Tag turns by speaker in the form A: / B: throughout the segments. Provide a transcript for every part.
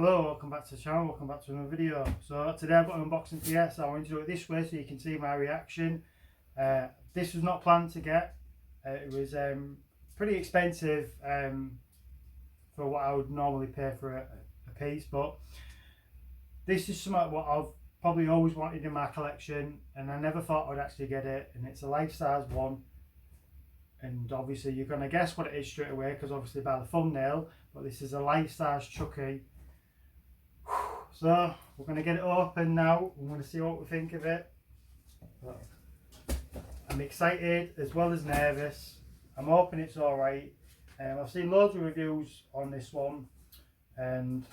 A: Hello, welcome back to the channel, welcome back to another video. So today I've got an unboxing for you, so I want to do it this way so you can see my reaction. This was not planned to get. It was pretty expensive for what I would normally pay for a piece, but this is something what I've probably always wanted in my collection, and I never thought I'd actually get it, and it's a life-size one. And obviously you're going to guess what it is straight away because obviously by the thumbnail, but this is a life-size Chucky. So we're going to get it open now. I'm going to see what we think of it. I'm excited as well as nervous. I'm hoping it's alright. I've seen loads of reviews on this one and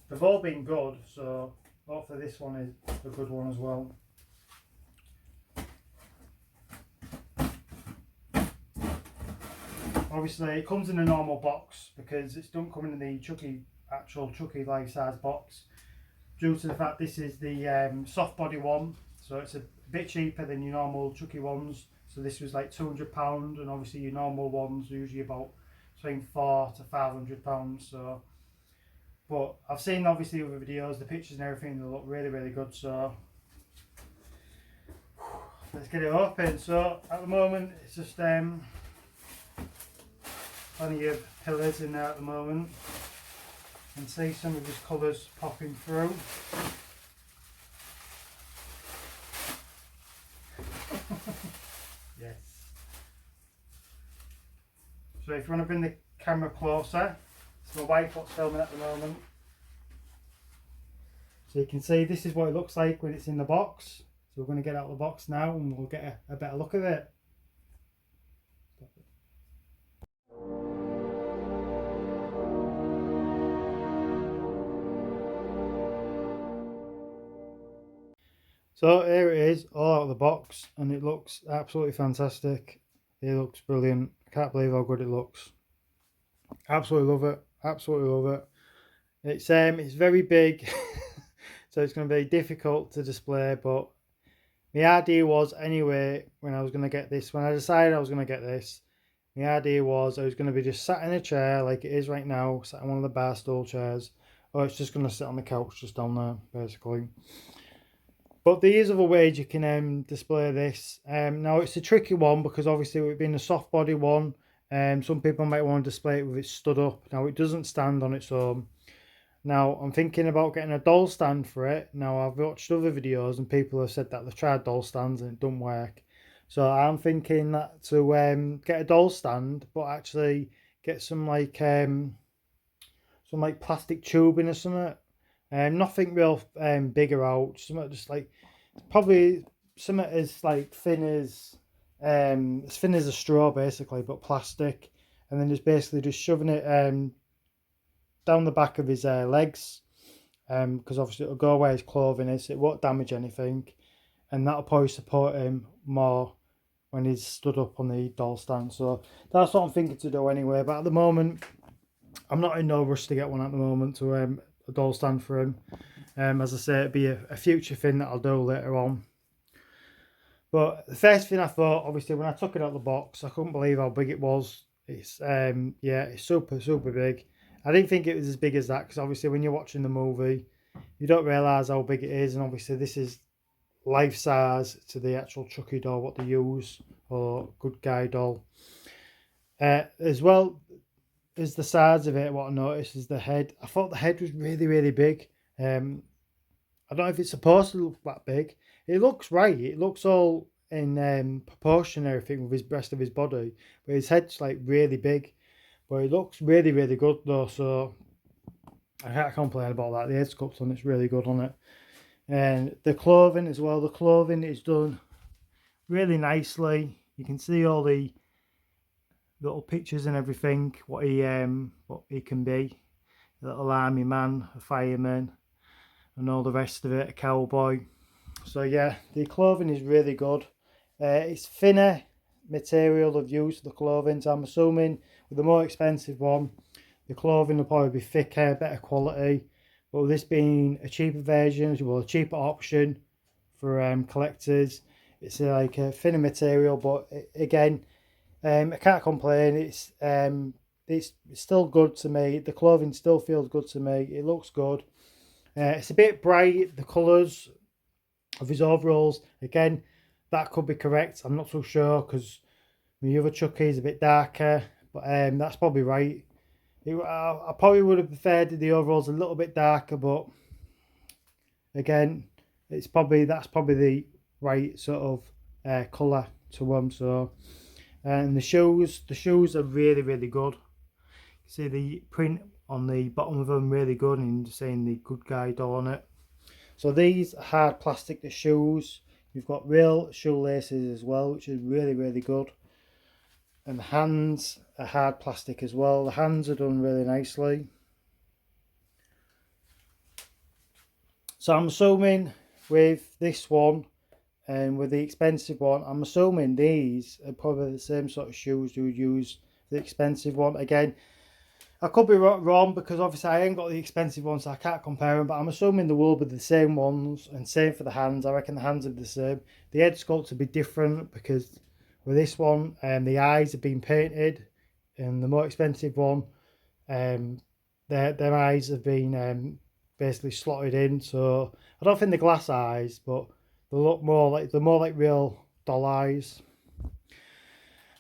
A: they've all been good, so hopefully this one is a good one as well. Obviously it comes in a normal box because it don't come in the actual Chucky life-size box, due to the fact this is the soft body one, so it's a bit cheaper than your normal Chucky ones. So this was like £200, and obviously your normal ones are usually about between £400 to £500. So, but I've seen obviously other videos, the pictures and everything, they look really good. So let's get it open. So at the moment it's just plenty of pillars in there at the moment. And see some of his colours popping through. Yes. So if you want to bring the camera closer, it's my wife what's filming at the moment. So you can see this is what it looks like when it's in the box. So we're going to get out of the box now and we'll get a better look at it. So here it is, all out of the box, and it looks absolutely fantastic. It looks brilliant. I can't believe how good it looks. Absolutely love it. Absolutely love it. It's very big, so it's going to be difficult to display. But the idea was anyway, when I was going to get this, when I decided I was going to get this, the idea was I was going to be just sat in a chair like it is right now, sat in one of the bar stool chairs, or it's just going to sit on the couch just down there, basically. But there is other ways you can display this. Now it's a tricky one because obviously with it being a soft body one, some people might want to display it with it stood up. Now it doesn't stand on its own. Now I'm thinking about getting a doll stand for it. Now I've watched other videos and people have said that they've tried doll stands and it doesn't work. So I'm thinking that to get a doll stand, but actually get some like plastic tubing or something. Nothing real bigger out. Something just like probably something as like thin as a straw basically, but plastic, and then just shoving it down the back of his legs, because obviously it'll go where his clothing is. It won't damage anything, and that'll probably support him more when he's stood up on the doll stand. So that's what I'm thinking to do anyway. But at the moment, I'm not in no rush to get one at the moment to a doll stand for him. As I say, it'd be a future thing that I'll do later on. But the first thing I thought, obviously, when I took it out of the box, I couldn't believe how big it was. It's yeah, it's super big. I didn't think it was as big as that because obviously when you're watching the movie, you don't realise how big it is, and obviously this is life size to the actual Chucky doll, what they use, or good guy doll. As well as the sides of it, what I noticed is the head. I thought the head was really big. I don't know if it's supposed to look that big. It looks right. It looks all in proportion and everything with his rest of his body, but his head's like really big. But it looks really good though, so I can't complain about that. The head sculpt on it's really good on it. And the clothing as well. The clothing is done really nicely. You can see all the little pictures and everything, what he can be. A little army man, a fireman, and all the rest of it, a cowboy. So yeah, the clothing is really good. It's thinner material of use, the clothing, so I'm assuming with the more expensive one, the clothing will probably be thicker, better quality. But with this being a cheaper version, well, a cheaper option for collectors, it's like a thinner material, but again, I can't complain. It's it's still good to me. The clothing still feels good to me. It looks good. It's a bit bright, the colours of his overalls. Again, that could be correct. I'm not so sure because my other Chucky is a bit darker, but that's probably right. I probably would have preferred the overalls a little bit darker, but again, that's probably the right sort of colour to them. So, and the shoes are really, really good. You see the print on the bottom of them really good, and saying the good guy doll on it. So these are hard plastic, the shoes. You've got real shoelaces as well, which is really, really good. And the hands are hard plastic as well. The hands are done really nicely. So I'm assuming with this one and with the expensive one, I'm assuming these are probably the same sort of shoes you would use for the expensive one. Again, I could be wrong because obviously I ain't got the expensive ones, so I can't compare them, but I'm assuming they will be the same ones, and same for the hands. I reckon the hands are the same. The head sculpt will be different because with this one, the eyes have been painted, and the more expensive one, their eyes have been basically slotted in. So I don't think they're glass eyes, but they look more like real doll eyes.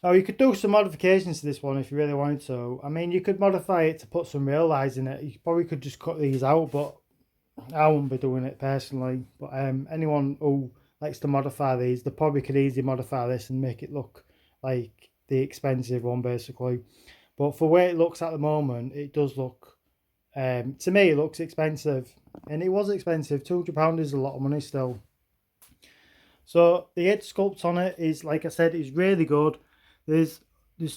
A: Now you could do some modifications to this one if you really wanted to. I mean, you could modify it to put some real eyes in it. You probably could just cut these out, but I wouldn't be doing it personally. But anyone who likes to modify these, they probably could easily modify this and make it look like the expensive one, basically. But for where it looks at the moment, it does look, to me, it looks expensive. And it was expensive. £200 is a lot of money still. So the head sculpt on it is, like I said, is really good. There's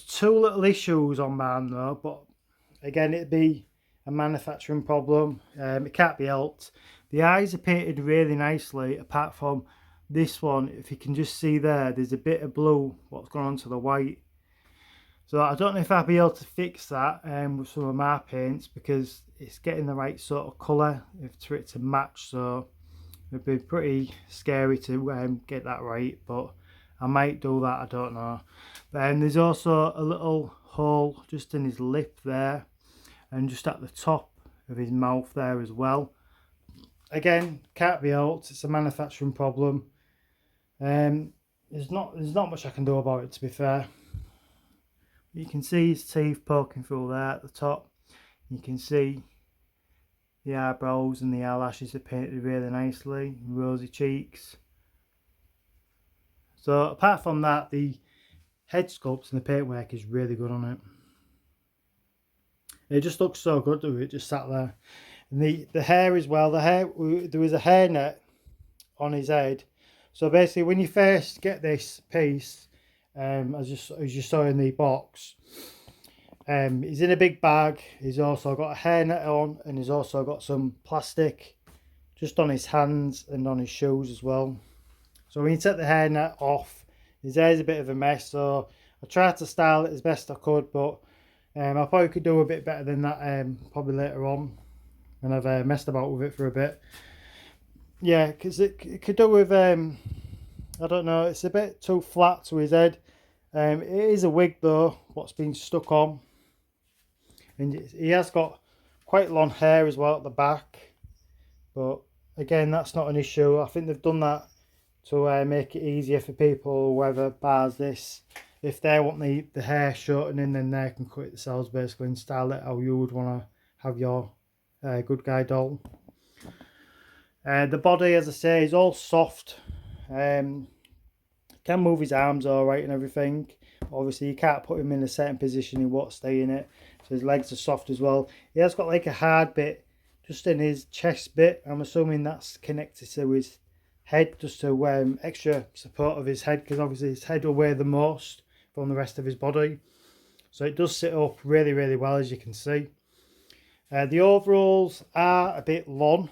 A: two little issues on mine though, but again, it'd be a manufacturing problem. It can't be helped. The eyes are painted really nicely, apart from this one. If you can just see there's a bit of blue what's gone onto the white. So I don't know if I'll be able to fix that with some of my paints, because it's getting the right sort of colour for it to match. So it'd be pretty scary to get that right, but I might do that, I don't know. But there's also a little hole just in his lip there, and just at the top of his mouth there as well. Again, can't be helped, it's a manufacturing problem. There's not much I can do about it, to be fair. You can see his teeth poking through there at the top. You can see the eyebrows and the eyelashes are painted really nicely, rosy cheeks. So apart from that, the head sculpt and the paintwork is really good on it. It just looks so good with it just sat there. And the hair as well, there was a hairnet on his head. So basically when you first get this piece, as you saw in the box, he's in a big bag. He's also got a hairnet on, and he's also got some plastic just on his hands and on his shoes as well. So when you take the hairnet off, his hair's a bit of a mess. So I tried to style it as best I could, but I probably could do a bit better than that probably later on when I've messed about with it for a bit. Yeah, because it could do with, I don't know, it's a bit too flat to his head. It is a wig though, what's been stuck on. And he has got quite long hair as well at the back. But again, that's not an issue. I think they've done that to make it easier for people, whoever buys this. If they want the hair shortening, then they can cut it themselves basically and style it how you would want to have your good guy doll. The body, as I say, is all soft. Can move his arms alright and everything. Obviously you can't put him in a certain position, he won't stay in it. So his legs are soft as well. He has got like a hard bit just in his chest bit. I'm assuming that's connected to his head, just to extra support of his head, because obviously his head will weigh the most from the rest of his body. So it does sit up really, really well, as you can see. The overalls are a bit long.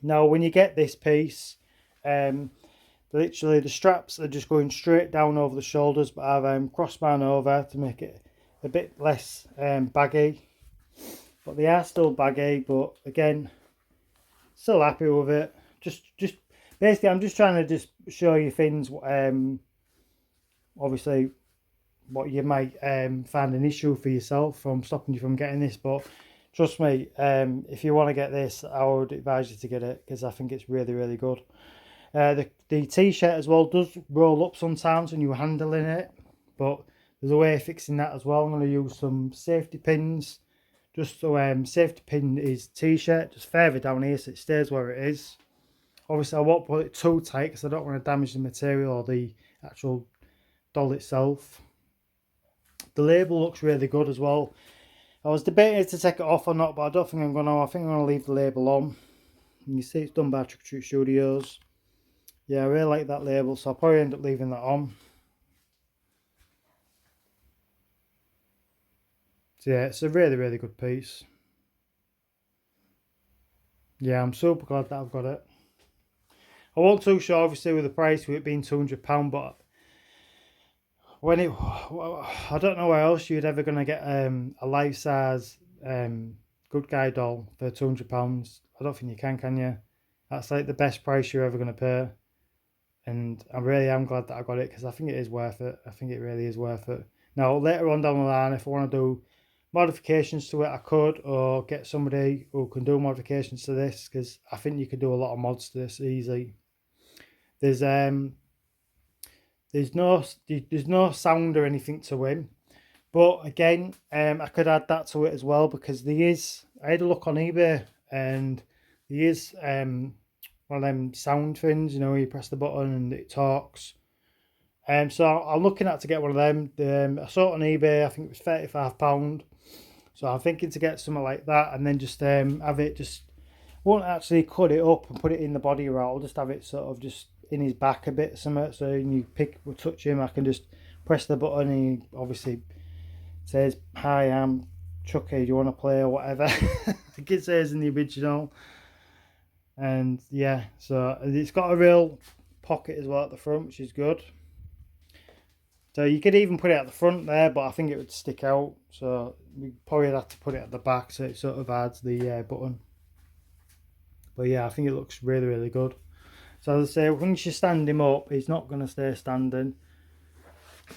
A: Now when you get this piece, literally the straps are just going straight down over the shoulders, but I've crossed mine over to make it a bit less baggy. But they are still baggy, but again, still happy with it. Just basically I'm just trying to just show you things obviously what you might find an issue for yourself from stopping you from getting this. But trust me, if you want to get this, I would advise you to get it because I think it's really, really good. The t-shirt as well does roll up sometimes when you're handling it, but there's a way of fixing that as well. I'm going to use some safety pins. Just so safety pin is t-shirt just further down here so it stays where it is. Obviously I won't put it too tight because I don't want to damage the material or the actual doll itself. The label looks really good as well. I was debating to take it off or not, but I don't think I'm going to. I think I'm going to leave the label on. And you see it's done by Chucky Studios. Yeah, I really like that label, so I'll probably end up leaving that on. So yeah, it's a really, really good piece. Yeah, I'm super glad that I've got it. I wasn't too sure, obviously, with the price, with it being £200, but when it, I don't know where else you'd ever going to get a life-size good guy doll for £200. I don't think you can you? That's like the best price you're ever going to pay. And I really am glad that I got it because I think it is worth it. I think it really is worth it. Now, later on down the line, if I want to do modifications to it, I could, or get somebody who can do modifications to this because I think you could do a lot of mods to this easy. There's no sound or anything to him, but again, I could add that to it as well because I had a look on eBay and there is one of them sound things, you know, you press the button and it talks. So I'm looking at to get one of them. I saw it on eBay, I think it was £35. So I'm thinking to get something like that and then just have it won't actually cut it up and put it in the body roll. I'll just have it sort of just in his back a bit, something. So when you touch him, I can just press the button and he obviously says, "Hi, I'm Chucky. Do you want to play or whatever?" I think it says in the original. And yeah, so it's got a real pocket as well at the front, which is good. So you could even put it at the front there, but I think it would stick out. So we probably have to put it at the back so it sort of adds the button. But yeah, I think it looks really, really good. So as I say, once you stand him up, he's not going to stay standing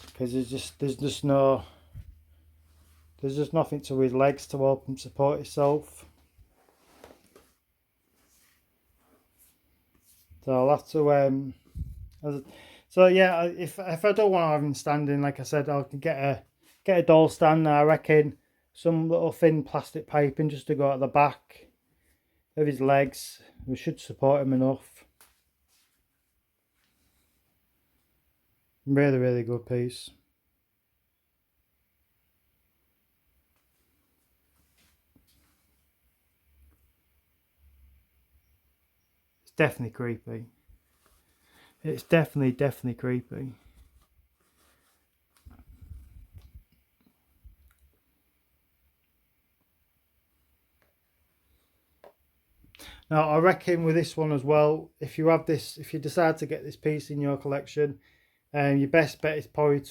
A: because there's just nothing to his legs to help him support himself. So I'll have to so yeah, if I don't want to have him standing, like I said, I'll get a doll stand. I reckon some little thin plastic piping just to go at the back of his legs. We should support him enough. Really, really good piece. It's definitely creepy. It's definitely creepy. Now, I reckon with this one as well, if you decide to get this piece in your collection, your best bet is probably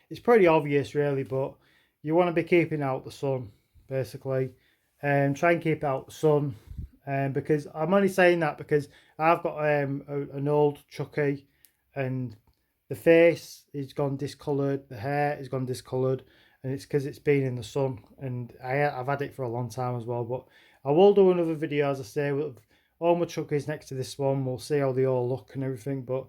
A: it's pretty obvious really, but you want to be keeping out the sun, basically. Try and keep out the sun. Because I'm only saying that because I've got an old Chucky and the face is gone discoloured, the hair is gone discoloured, and it's because it's been in the sun, and I've had it for a long time as well. But I will do another video, as I say, with all my Chuckies next to this one. We'll see how they all look and everything. But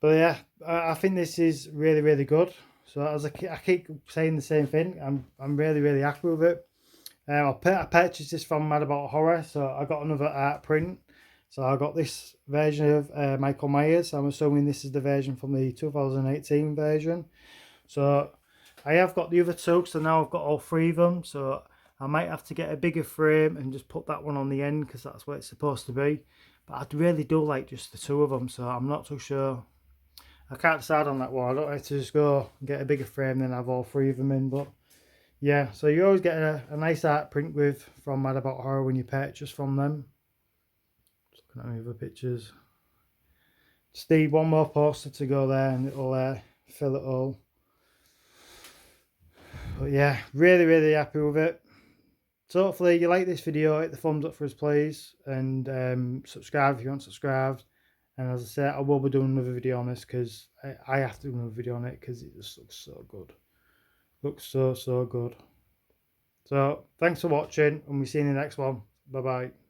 A: yeah, I think this is really, really good. So as I keep saying the same thing, I'm really, really happy with it. I purchased this from Mad About Horror, so I got another art print. So I got this version of Michael Myers. I'm assuming this is the version from the 2018 version. So I have got the other two, so now I've got all three of them. So I might have to get a bigger frame and just put that one on the end because that's where it's supposed to be. But I really do like just the two of them, so I'm not too sure. I can't decide on that one. I don't have to just go and get a bigger frame and have all three of them in, but yeah, so you always get a nice art print from Mad About Horror when you purchase from them. Just looking at my other pictures. Just need one more poster to go there and it'll fill it all. But yeah, really, really happy with it. So hopefully you like this video, hit the thumbs up for us please, and subscribe if you aren't subscribed. And as I said, I will be doing another video on this because I have to do another video on it because it just looks so good. Looks so good. So thanks for watching, and we'll see you in the next one. Bye bye.